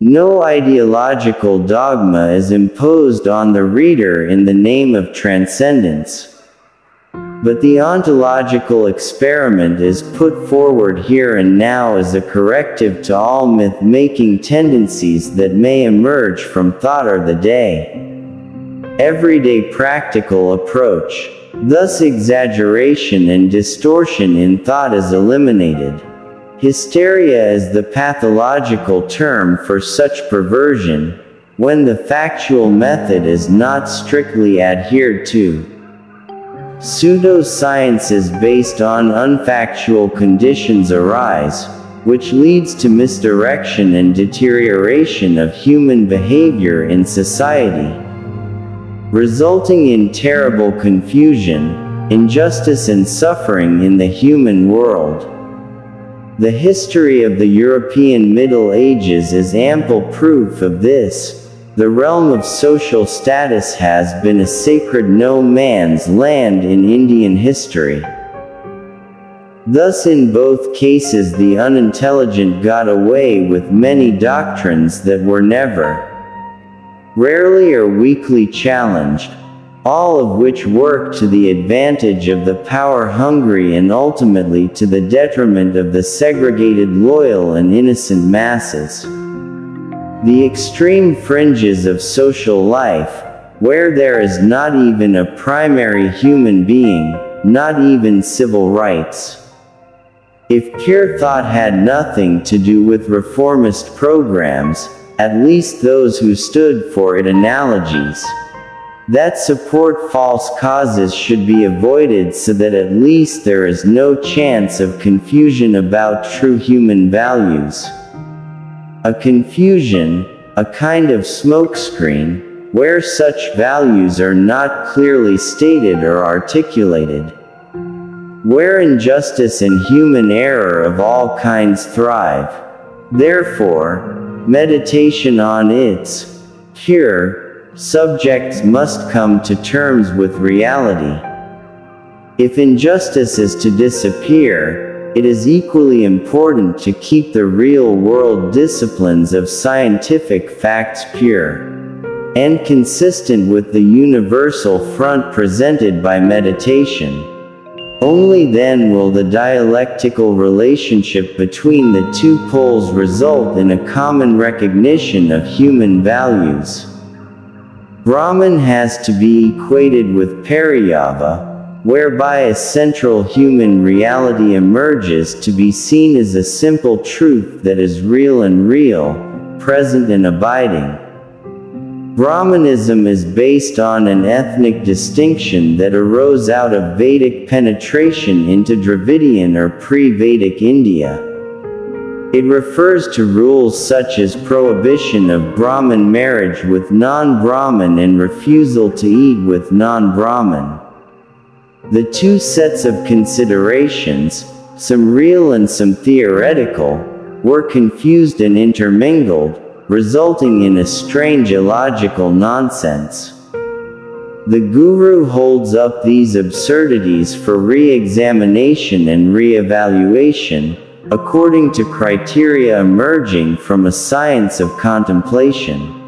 No ideological dogma is imposed on the reader in the name of transcendence. But the ontological experiment is put forward here and now as a corrective to all myth-making tendencies that may emerge from thought or the everyday practical approach. Thus exaggeration and distortion in thought is eliminated. Hysteria is the pathological term for such perversion, when the factual method is not strictly adhered to. Pseudosciences based on unfactual conditions arise, which leads to misdirection and deterioration of human behavior in society, resulting in terrible confusion, injustice and suffering in the human world. The history of the European Middle Ages is ample proof of this. The realm of social status has been a sacred no man's land in Indian history. Thus in both cases the unintelligent got away with many doctrines that were never, rarely or weakly challenged, all of which worked to the advantage of the power-hungry and ultimately to the detriment of the segregated loyal and innocent masses. The extreme fringes of social life, where there is not even a primary human being, not even civil rights. If pure thought had nothing to do with reformist programs, at least those who stood for it analogies that support false causes should be avoided so that at least there is no chance of confusion about true human values. A confusion, a kind of smokescreen, where such values are not clearly stated or articulated, where injustice and human error of all kinds thrive. Therefore, meditation on its pure subjects must come to terms with reality. If injustice is to disappear, it is equally important to keep the real-world disciplines of scientific facts pure and consistent with the universal front presented by meditation. Only then will the dialectical relationship between the two poles result in a common recognition of human values. Brahman has to be equated with Pariyava, whereby a central human reality emerges to be seen as a simple truth that is real and real, present and abiding. Brahmanism is based on an ethnic distinction that arose out of Vedic penetration into Dravidian or pre-Vedic India. It refers to rules such as prohibition of Brahmin marriage with non-Brahmin and refusal to eat with non-Brahmin. The two sets of considerations, some real and some theoretical, were confused and intermingled, resulting in a strange illogical nonsense. The Guru holds up these absurdities for re-examination and re-evaluation, according to criteria emerging from a science of contemplation.